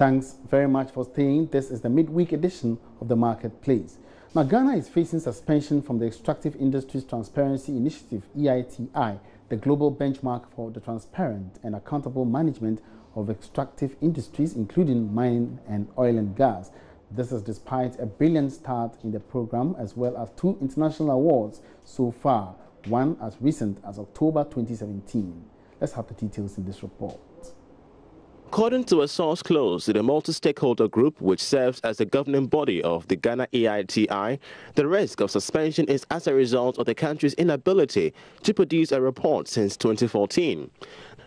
Thanks very much for staying. This is the midweek edition of the Marketplace. Now, Ghana is facing suspension from the Extractive Industries Transparency Initiative, EITI, the global benchmark for the transparent and accountable management of extractive industries, including mining and oil and gas. This is despite a brilliant start in the program, as well as 2 international awards so far, one as recent as October 2017. Let's have the details in this report. According to a source close to the multi-stakeholder group which serves as the governing body of the Ghana EITI, the risk of suspension is as a result of the country's inability to produce a report since 2014.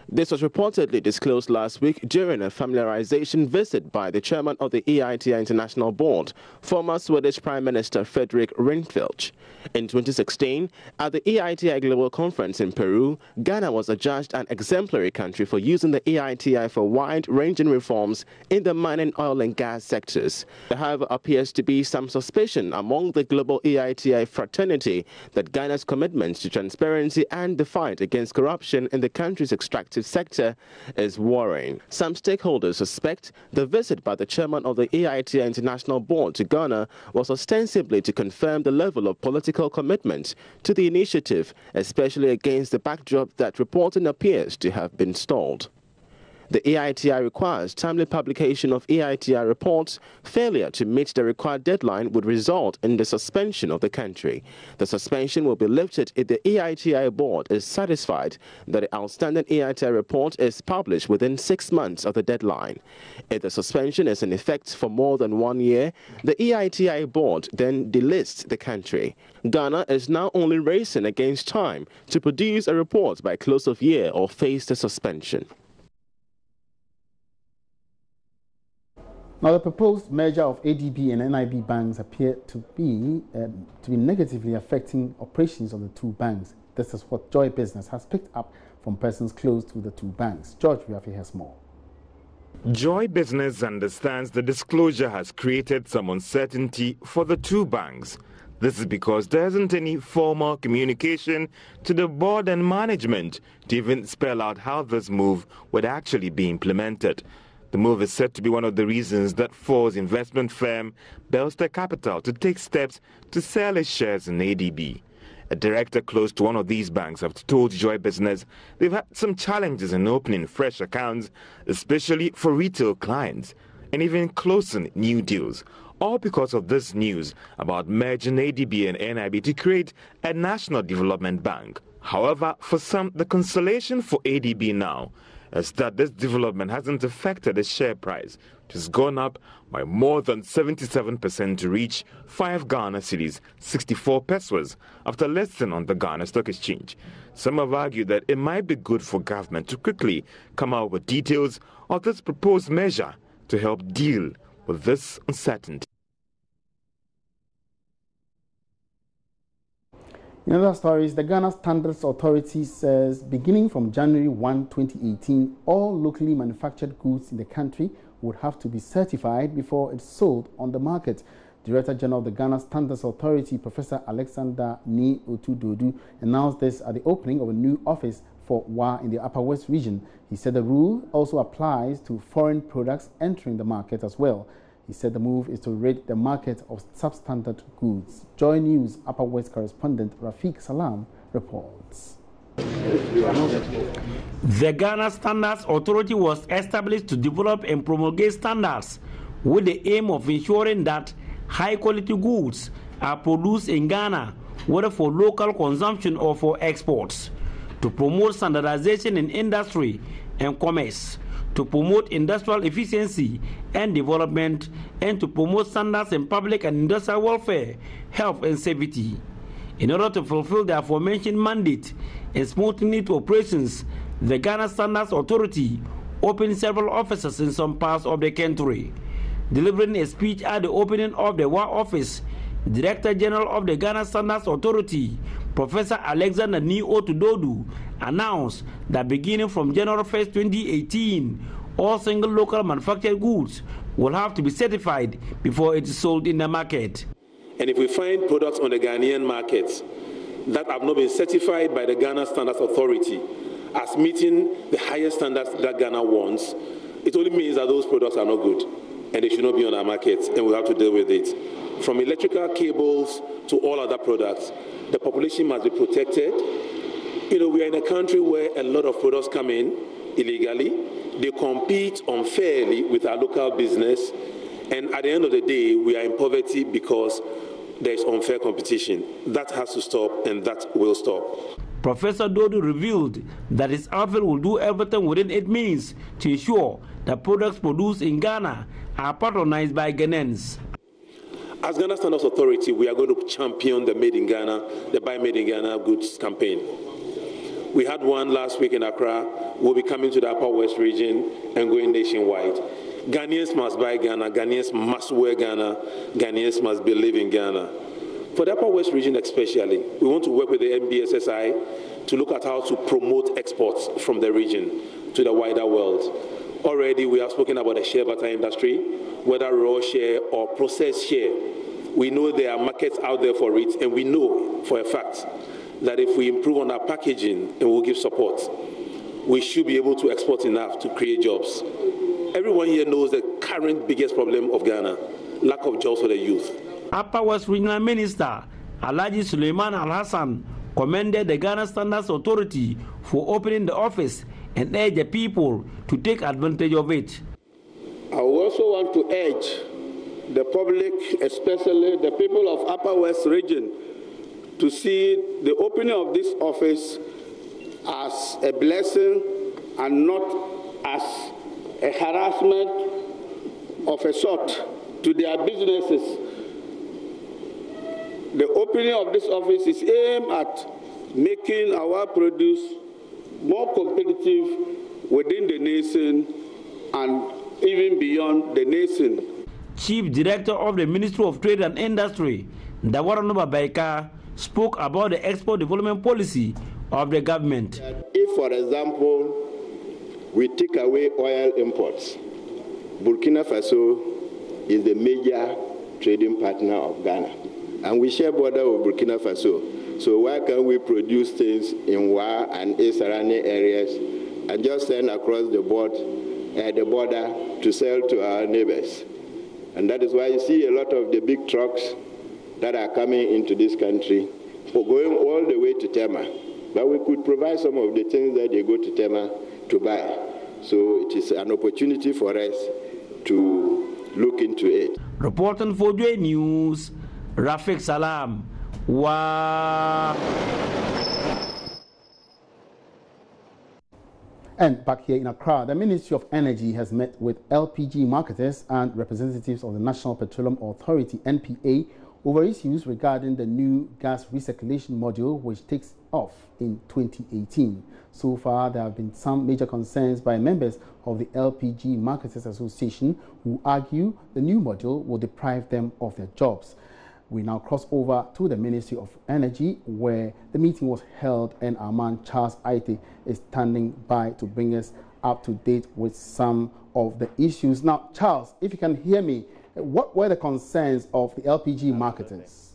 This was reportedly disclosed last week during a familiarization visit by the chairman of the EITI International Board, former Swedish Prime Minister Fredrik Reinfeldt. In 2016, at the EITI Global Conference in Peru, Ghana was adjudged an exemplary country for using the EITI for wide-ranging reforms in the mining, oil and gas sectors. There, however, appears to be some suspicion among the global EITI fraternity that Ghana's commitment to transparency and the fight against corruption in the country's extractive sector is worrying. Some stakeholders suspect the visit by the chairman of the EITI International Board to Ghana was ostensibly to confirm the level of political commitment to the initiative, especially against the backdrop that reporting appears to have been stalled. The EITI requires timely publication of EITI reports. Failure to meet the required deadline would result in the suspension of the country. The suspension will be lifted if the EITI board is satisfied that the outstanding EITI report is published within 6 months of the deadline. If the suspension is in effect for more than 1 year, the EITI board then delists the country. Ghana is now only racing against time to produce a report by close of year or face the suspension. Now, the proposed merger of ADB and NAB Bans appear to be negatively affecting operations of the 2 banks. This is what Joy Business has picked up from persons close to the 2 banks. George Wiafi has more. Joy Business understands the disclosure has created some uncertainty for the 2 banks. This is because there isn't any formal communication to the board and management to even spell out how this move would actually be implemented. The move is said to be one of the reasons that forced investment firm Belster Capital to take steps to sell its shares in ADB. A director close to one of these banks have told Joy Business they've had some challenges in opening fresh accounts, especially for retail clients, and even closing new deals, all because of this news about merging ADB and NAB to create a national development bank. However, for some, the consolation for ADB now is that this development hasn't affected the share price, which has gone up by more than 77% to reach 5 Ghana cedis, 64 pesos, after listing on the Ghana Stock Exchange. Some have argued that it might be good for government to quickly come out with details of this proposed measure to help deal with this uncertainty. In other stories, the Ghana Standards Authority says beginning from January 1, 2018, all locally manufactured goods in the country would have to be certified before it's sold on the market. Director General of the Ghana Standards Authority, Professor Alexander Ni Otudodu, announced this at the opening of a new office for WA in the Upper West region. He said the rule also applies to foreign products entering the market as well. He said the move is to rid the market of substandard goods. Joy News Upper West correspondent Rafiq Salam reports. The Ghana Standards Authority was established to develop and promulgate standards with the aim of ensuring that high-quality goods are produced in Ghana, whether for local consumption or for exports, to promote standardization in industry and commerce, to promote industrial efficiency and development, and to promote standards in public and industrial welfare, health and safety. In order to fulfill the aforementioned mandate and smoothly to operations, the Ghana Standards Authority opened several offices in some parts of the country. Delivering a speech at the opening of the WA office, Director General of the Ghana Standards Authority, Professor Alexander Ni Otudodu, announced that beginning from January 1st, 2018, all single local manufactured goods will have to be certified before it is sold in the market. And if we find products on the Ghanaian markets that have not been certified by the Ghana Standards Authority as meeting the highest standards that Ghana wants, it only means that those products are not good and they should not be on our markets, and we have to deal with it. From electrical cables to all other products, the population must be protected. You know, we are in a country where a lot of products come in illegally. They compete unfairly with our local business, and at the end of the day, we are in poverty because there is unfair competition. That has to stop, and that will stop. Professor Dodu revealed that his outfit will do everything within its means to ensure that products produced in Ghana are patronized by Ghanaians. As Ghana Standards Authority, we are going to champion the Made in Ghana, the Buy Made in Ghana goods campaign. We had one last week in Accra. We'll be coming to the Upper West region and going nationwide. Ghanaians must buy Ghana, Ghanaians must wear Ghana, Ghanaians must believe in Ghana. For the Upper West region especially, we want to work with the NBSSI to look at how to promote exports from the region to the wider world. Already we have spoken about the shea butter industry, whether raw shea or processed shea. We know there are markets out there for it, and we know for a fact that if we improve on our packaging and we'll give support, we should be able to export enough to create jobs. Everyone here knows the current biggest problem of Ghana, lack of jobs for the youth. Upper West Regional Minister Alhaji Suleiman Al-Hassan commended the Ghana Standards Authority for opening the office and urged the people to take advantage of it. I also want to urge the public, especially the people of Upper West region, to see the opening of this office as a blessing and not as a harassment of a sort to their businesses. The opening of this office is aimed at making our produce more competitive within the nation and even beyond the nation. Chief Director of the Ministry of Trade and Industry, Dawaranova Baika, spoke about the export development policy of the government. If, for example, we take away oil imports, Burkina Faso is the major trading partner of Ghana, and we share border with Burkina Faso. So why can't we produce things in Wa and surrounding areas and just send across the border to sell to our neighbors? And that is why you see a lot of the big trucks that are coming into this country going all the way to Tema. But we could provide some of the things that they go to Tema to buy. So it is an opportunity for us to look into it. Reporting for Joy News, Rafiq Salam. And back here in Accra, the Ministry of Energy has met with LPG marketers and representatives of the National Petroleum Authority, NPA, over issues regarding the new gas recirculation module which takes off in 2018. So far, there have been some major concerns by members of the LPG Marketers Association who argue the new module will deprive them of their jobs. We now cross over to the Ministry of Energy, where the meeting was held, and our man Charles EITI is standing by to bring us up to date with some of the issues. Now, Charles, if you can hear me, what were the concerns of the LPG marketers?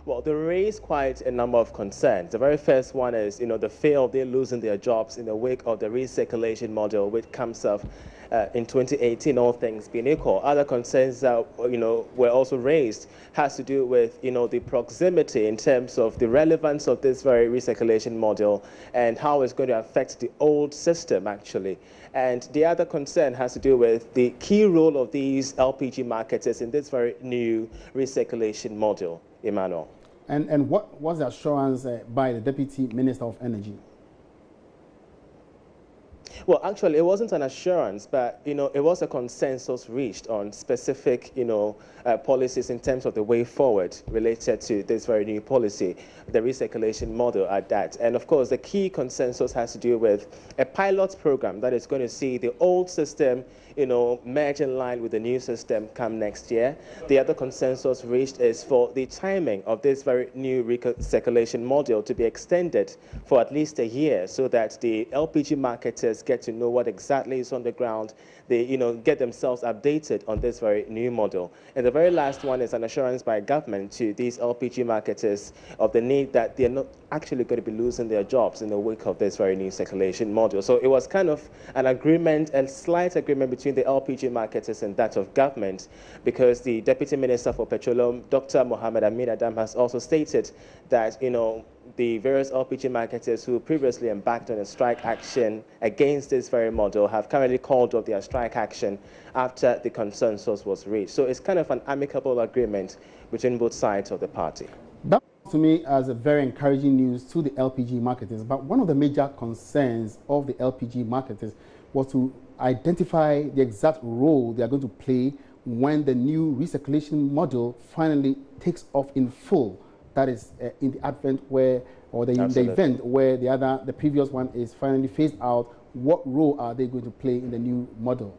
Well, they raised quite a number of concerns. The very first one is, the fear of them losing their jobs in the wake of the recirculation model, which comes up in 2018, all things being equal. Other concerns that, were also raised has to do with, the proximity in terms of the relevance of this very recirculation model and how it's going to affect the old system, actually. And the other concern has to do with the key role of these LPG marketers in this very new recirculation model, Emmanuel. And what was the assurance by the Deputy Minister of Energy? Well, actually, it wasn't an assurance, but, it was a consensus reached on specific, policies in terms of the way forward related to this very new policy, the recirculation model at that. And, of course, the key consensus has to do with a pilot program that is going to see the old system, merge in line with the new system come next year. The other consensus reached is for the timing of this very new recirculation model to be extended for at least a year so that the LPG marketers get to know what exactly is on the ground. They, get themselves updated on this very new model. And the very last one is an assurance by government to these LPG marketers of the need that they're not actually going to be losing their jobs in the wake of this very new circulation model. So it was kind of an agreement, a slight agreement between the LPG marketers and that of government, because the Deputy Minister for Petroleum, Dr. Mohammed Amin Adam, has also stated that, you know, the various LPG marketers who previously embarked on a strike action against this very model have currently called off their strike action after the consensus was reached. So it's kind of an amicable agreement between both sides of the party. That to me as a very encouraging news to the LPG marketers. But one of the major concerns of the LPG marketers was to identify the exact role they are going to play when the new recirculation model finally takes off in full. That is in the advent where, or the event where the previous one is finally phased out. What role are they going to play in the new model?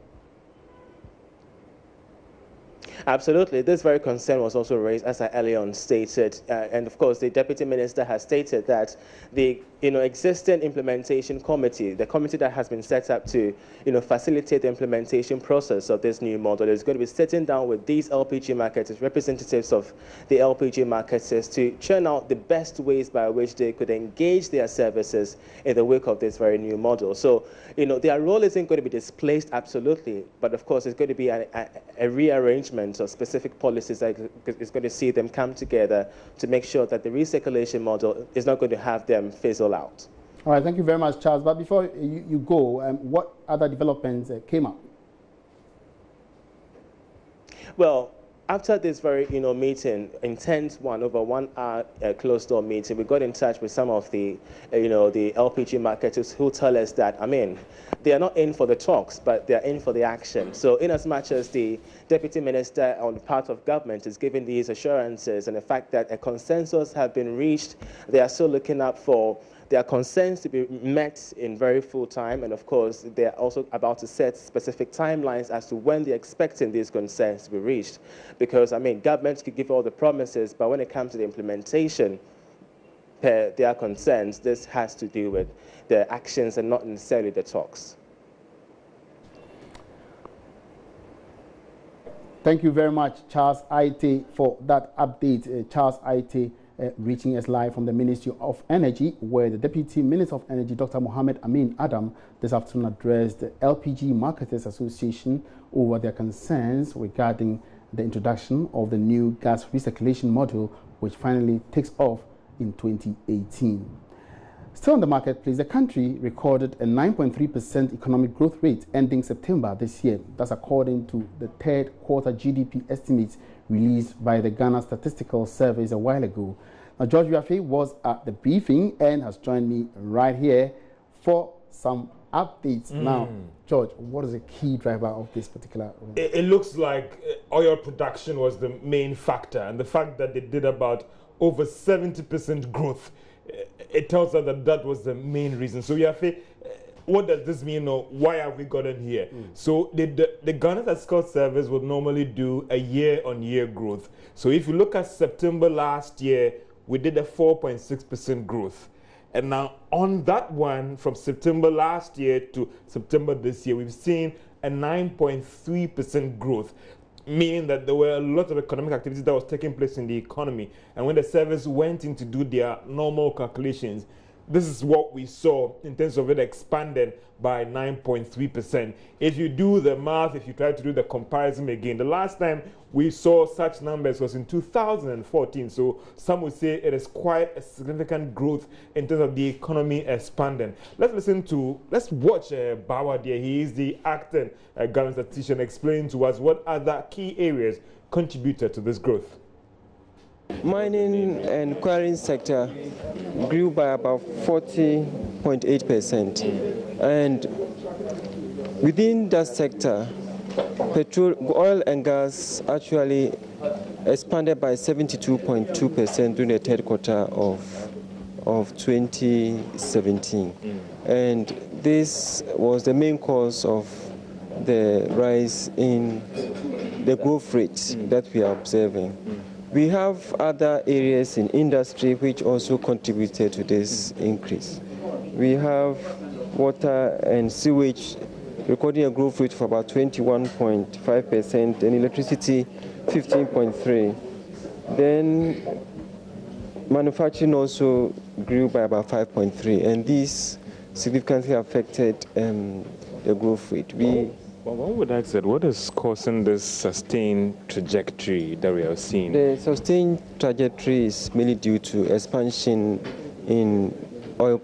Absolutely. This very concern was also raised, as I earlier on stated. And of course, the Deputy Minister has stated that the existing implementation committee, the committee that has been set up to facilitate the implementation process of this new model, is going to be sitting down with these LPG marketers, representatives of the LPG marketers, to churn out the best ways by which they could engage their services in the wake of this very new model. So, their role isn't going to be displaced, absolutely, but of course, it's going to be a rearrangement of specific policies that is going to see them come together to make sure that the recirculation model is not going to have them fizzle out. All right, thank you very much, Charles. But before you go, what other developments came up? Well, after this very meeting, intense one, over 1 hour closed-door meeting, we got in touch with some of the the LPG marketers who tell us that, I mean, they are not in for the talks, but they are in for the action. So in as much as the Deputy Minister on the part of government is giving these assurances and the fact that a consensus has been reached, they are still looking up for their concerns to be met in very full time, and of course, they're also about to set specific timelines as to when they're expecting these concerns to be reached. Because, I mean, governments could give all the promises, but when it comes to the implementation, per their concerns, this has to do with the actions and not necessarily the talks. Thank you very much, Charles EITI, for that update. Charles EITI reaching us live from the Ministry of Energy, where the Deputy Minister of Energy, Dr. Mohammed Amin Adam, this afternoon addressed the LPG Marketers Association over their concerns regarding the introduction of the new gas recirculation model, which finally takes off in 2018. Still on the marketplace, the country recorded a 9.3% economic growth rate ending September this year. That's according to the third quarter GDP estimates released by the Ghana Statistical Service a while ago. Now, George Wiafe was at the briefing and has joined me right here for some updates. Now, George, what is the key driver of this particular? It looks like oil production was the main factor, and the fact that they did about over 70% growth, it tells us that that was the main reason. So, Wiafe, what does this mean, or why have we gotten here? So the Ghana Statistical Service would normally do a year-on-year growth. So if you look at September last year, we did a 4.6% growth. And now on that one, from September last year to September this year, we've seen a 9.3% growth, meaning that there were a lot of economic activity that was taking place in the economy. And when the service went in to do their normal calculations, this is what we saw in terms of it expanded by 9.3%. If you do the math, if you try to do the comparison again, the last time we saw such numbers was in 2014. So some would say it is quite a significant growth in terms of the economy expanding. Let's watch Bawa there. He is the acting government statistician, explaining to us what other key areas contributed to this growth. Mining and quarrying sector grew by about 40.8%, and within that sector, oil and gas actually expanded by 72.2% during the third quarter of 2017, and this was the main cause of the rise in the growth rate that we are observing. We have other areas in industry which also contributed to this increase. We have water and sewage recording a growth rate of about 21.5%, and electricity 15.3%. Then manufacturing also grew by about 5.3%, and these significantly affected the growth rate. Well, one would ask that what is causing this sustained trajectory that we have seen? The sustained trajectory is mainly due to expansion in oil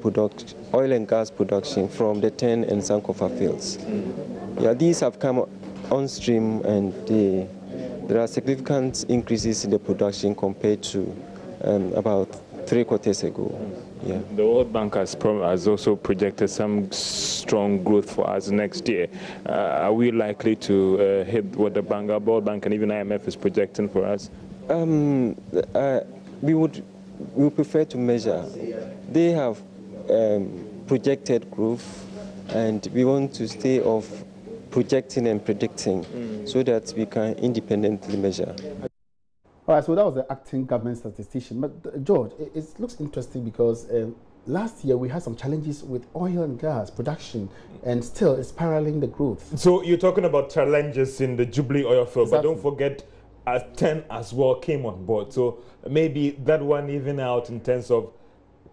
and gas production from the TEN and Sankofa fields. Yeah, these have come on stream, and there are significant increases in the production compared to about 3 quarters ago. Yeah. The World Bank has also projected some strong growth for us next year. Are we likely to hit what the World Bank and even IMF is projecting for us? We would prefer to measure. They have projected growth, and we want to stay off projecting and predicting so that we can independently measure. All right, so that was the acting government statistician. But George, it looks interesting because last year we had some challenges with oil and gas production, and still it's spiraling the growth. So you're talking about challenges in the Jubilee oil field, exactly. But don't forget TEN as well came on board. So maybe that one even out in terms of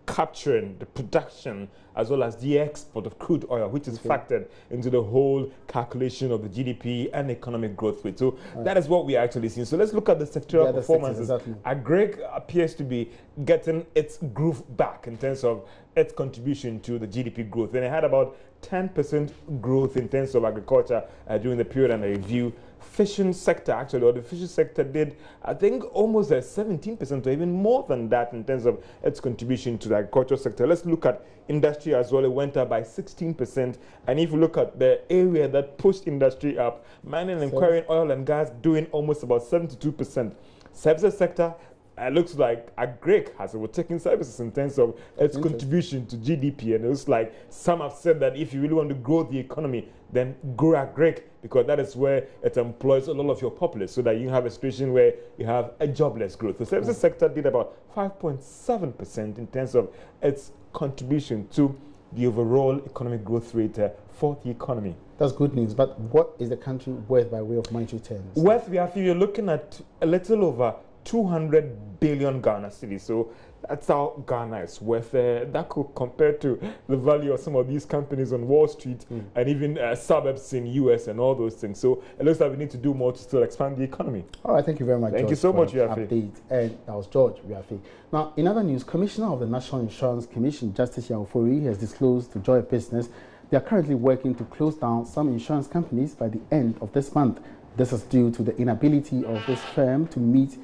capturing the production as well as the export of crude oil, which is factored into the whole calculation of the GDP and economic growth rate. So that is what we are actually seeing. So let's look at the sectoral performances. Exactly. Agri appears to be getting its groove back in terms of its contribution to the GDP growth. And it had about 10% growth in terms of agriculture during the period under review. Fishing sector, actually, or the fishing sector did, I think, almost 17% or even more than that in terms of its contribution to the agricultural sector. Let's look at industry as well. It went up by 16%. And if you look at the area that pushed industry up, mining and quarrying, oil and gas doing almost about 72%. Services sector, it looks like Agric has overtaken services in terms of its contribution to GDP. And it looks like some have said that if you really want to grow the economy, then grow Agric, because that is where it employs a lot of your populace, so that you have a situation where you have a jobless growth. The services sector did about 5.7% in terms of its contribution to the overall economic growth rate for the economy. That's good news. But what is the country worth by way of monetary terms? Worth, you're looking at a little over 200 billion Ghana cedis. So that's how Ghana is worth. That could compare to the value of some of these companies on Wall Street and even suburbs in US and all those things. So it looks like we need to do more to still expand the economy. All right, thank you very much, Thank George, you so much, Yafi. Update. And that was George Yafi. Now, in other news, Commissioner of the National Insurance Commission, Justice Yaufori, has disclosed to Joy Business they are currently working to close down some insurance companies by the end of this month. This is due to the inability of this firm to meet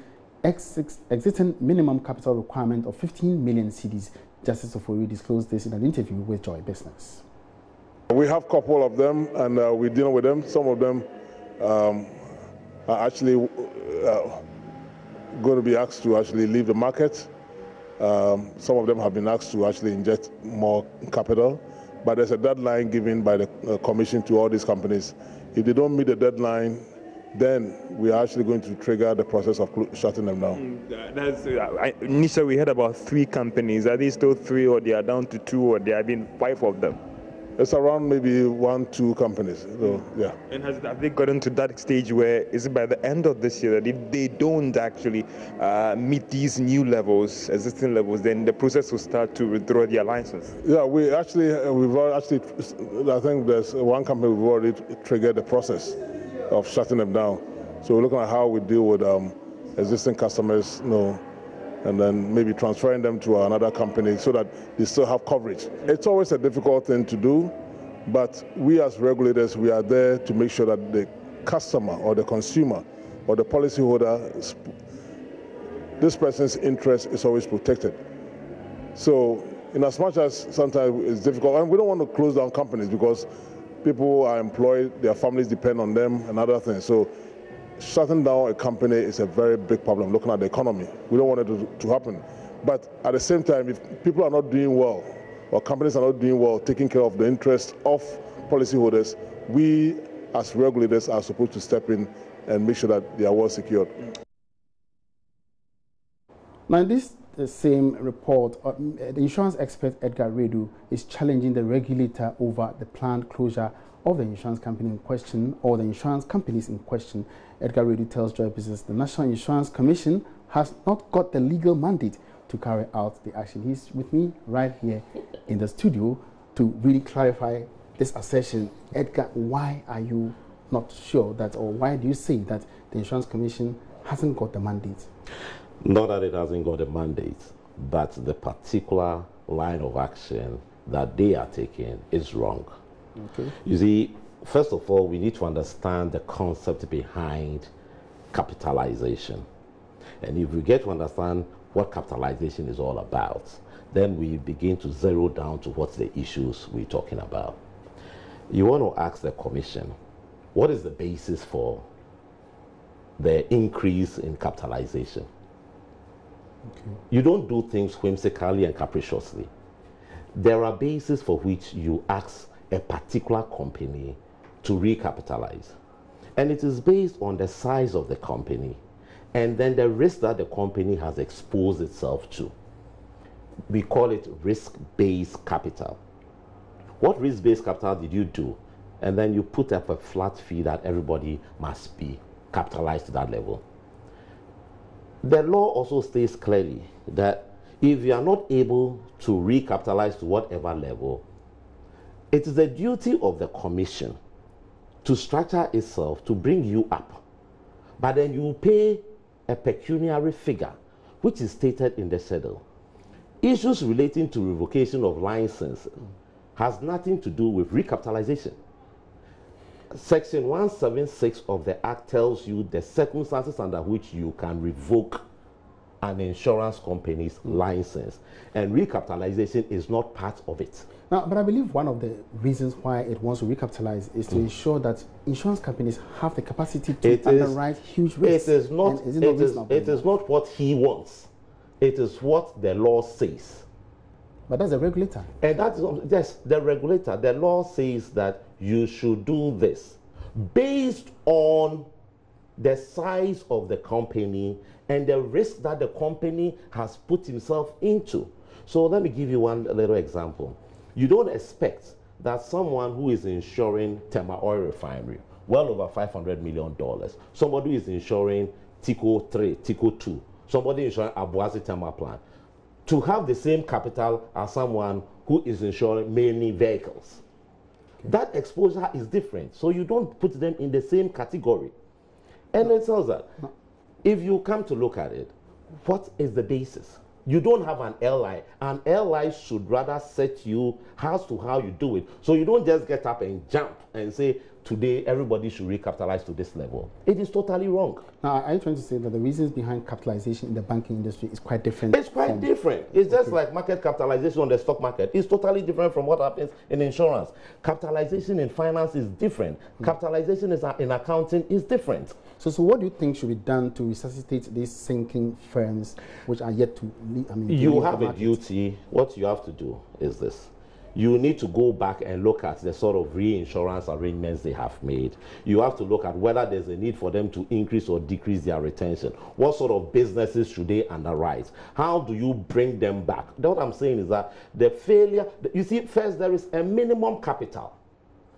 existing minimum capital requirement of 15 million cedis. Justice Ofori disclosed this in an interview with Joy Business. We have a couple of them, and we're dealing with them. Some of them are actually going to be asked to actually leave the market. Some of them have been asked to actually inject more capital, but there's a deadline given by the Commission to all these companies. If they don't meet the deadline, then we are actually going to trigger the process of shutting them down. Nisha, we heard about 3 companies. Are they still 3, or they are down to 2, or there have been 5 of them? It's around maybe 1, 2 companies. So, yeah. And have they gotten to that stage where is it by the end of this year that if they don't actually meet these new levels, existing levels, then the process will start to withdraw their license? Yeah, we've actually, I think there's one company we've already triggered the process of shutting them down. So we're looking at how we deal with existing customers, and then maybe transferring them to another company so that they still have coverage. It's always a difficult thing to do, but we as regulators, we are there to make sure that the customer or the consumer or the policyholder, this person's interest is always protected. So in as much as sometimes it's difficult, and we don't want to close down companies because people are employed, their families depend on them and other things. So shutting down a company is a very big problem, looking at the economy. We don't want it to happen. But at the same time, if people are not doing well, or companies are not doing well, taking care of the interests of policyholders, we as regulators are supposed to step in and make sure that they are well secured. Now, in this same report, the insurance expert Edgar Redu is challenging the regulator over the planned closure of the insurance company in question, or the insurance companies in question. Edgar Redu tells Joy Business the National Insurance Commission has not got the legal mandate to carry out the action. He's with me right here in the studio to really clarify this assertion. Edgar, why are you not sure that, or why do you say that the Insurance Commission hasn't got the mandate? Not that it hasn't got a mandate, but the particular line of action that they are taking is wrong. Okay. You see, first of all, we need to understand the concept behind capitalization. And if we get to understand what capitalization is all about, then we begin to zero down to what's the issues we're talking about. You want to ask the Commission, what is the basis for the increase in capitalization? Okay. You don't do things whimsically and capriciously. There are bases for which you ask a particular company to recapitalize. And it is based on the size of the company and then the risk that the company has exposed itself to. We call it risk-based capital. What risk-based capital did you do? And then you put up a flat fee that everybody must be capitalized to that level. The law also states clearly that if you are not able to recapitalize to whatever level, it is the duty of the Commission to structure itself to bring you up. But then you pay a pecuniary figure, which is stated in the schedule. Issues relating to revocation of license has nothing to do with recapitalization. Section 176 of the Act tells you the circumstances under which you can revoke an insurance company's license, and recapitalization is not part of it. Now, but I believe one of the reasons why it wants to recapitalize is to ensure that insurance companies have the capacity to underwrite huge risks. It is not. It is not what he wants. It is what the law says. But that's the regulator. And that is, yes, the regulator. The law says that you should do this based on the size of the company and the risk that the company has put himself into. So let me give you one little example. You don't expect that someone who is insuring Tema Oil Refinery, well over $500 million, somebody who is insuring Tico 3, Tico 2, somebody insuring Abuasi Tema Plant, to have the same capital as someone who is insuring many vehicles. Okay. That exposure is different, so you don't put them in the same category. And it tells that if you come to look at it, what is the basis? You don't have an LI. An LI should rather set you as to how you do it. So you don't just get up and jump and say, today everybody should recapitalize to this level. It is totally wrong. Now, are you trying to say that the reasons behind capitalization in the banking industry is quite different? It's quite different. It's just like market capitalization on the stock market. It's totally different from what happens in insurance. Capitalization in finance is different. Capitalization in accounting is different. So what do you think should be done to resuscitate these sinking firms which are yet to leave? I mean, you have a duty. What you have to do is this. You need to go back and look at the sort of reinsurance arrangements they have made. You have to look at whether there's a need for them to increase or decrease their retention. What sort of businesses should they underwrite? How do you bring them back? What I'm saying is that the failure, you see, first there is a minimum capital.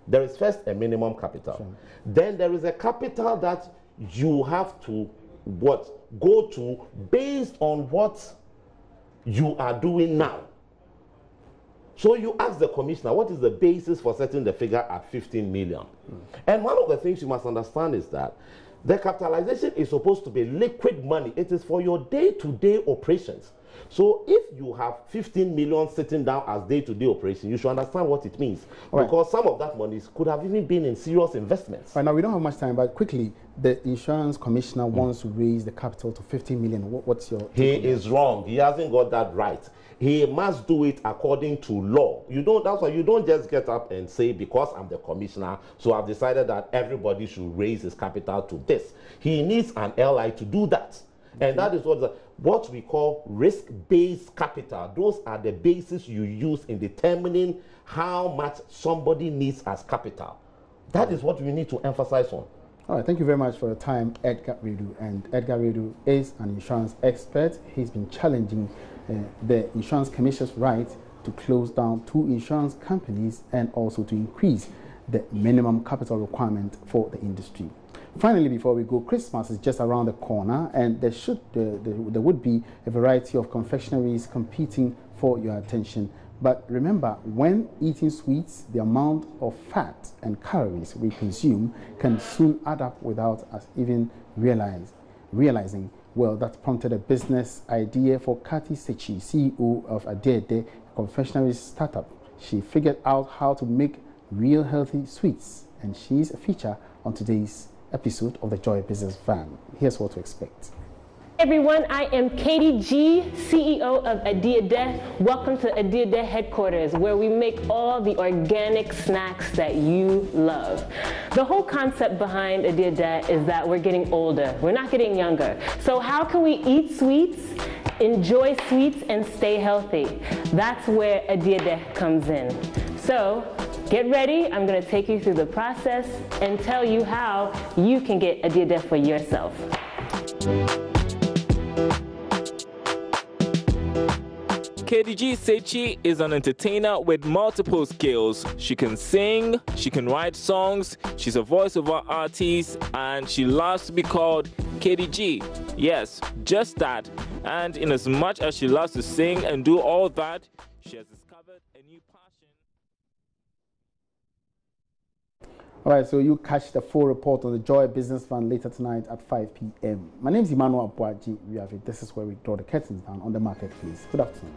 There is first a minimum capital. Sure. Then there is a capital that you have to go to based on what you are doing now. So you ask the commissioner, what is the basis for setting the figure at 15 million? And one of the things you must understand is that the capitalization is supposed to be liquid money. It is for your day-to-day operations. So if you have 15 million sitting down as day-to-day operation, you should understand what it means. Because some of that money could have even been in serious investments. Right, now we don't have much time, but quickly, the insurance commissioner wants to raise the capital to 15 million. What's your... He is wrong. He hasn't got that right. He must do it according to law. That's why you don't just get up and say, because I'm the commissioner, so I've decided that everybody should raise his capital to this. He needs an LI to do that. And that is what we call risk-based capital. Those are the bases you use in determining how much somebody needs as capital. That is what we need to emphasize on. All right, thank you very much for your time, Edgar Redu. And Edgar Redu is an insurance expert. He's been challenging the Insurance Commission's right to close down 2 insurance companies and also to increase the minimum capital requirement for the industry. Finally, before we go, Christmas is just around the corner, and there would be a variety of confectionaries competing for your attention. But remember, when eating sweets, the amount of fat and calories we consume can soon add up without us even realizing. Well, that prompted a business idea for Kati Sechi, CEO of ADB, a confectionery startup. She figured out how to make real healthy sweets, and she's a feature on today's episode of the Joy Business Van. Here's what to expect. Everyone, I am Katie G, CEO of ADB. Welcome to ADB headquarters, where we make all the organic snacks that you love. The whole concept behind ADB is that we're getting older. We're not getting younger. So how can we eat sweets, enjoy sweets, and stay healthy? That's where ADB comes in. So get ready. I'm going to take you through the process and tell you how you can get ADB for yourself. KDG Sechi is an entertainer with multiple skills. She can sing, she can write songs, she's a voiceover artist, and she loves to be called KDG. Yes, just that. And in as much as she loves to sing and do all that, she has discovered a new passion. All right, so you catch the full report on the Joy Business Fund later tonight at 5 p.m. My name is Emmanuel Abuaji. This is where we draw the curtains down on the marketplace. Good afternoon.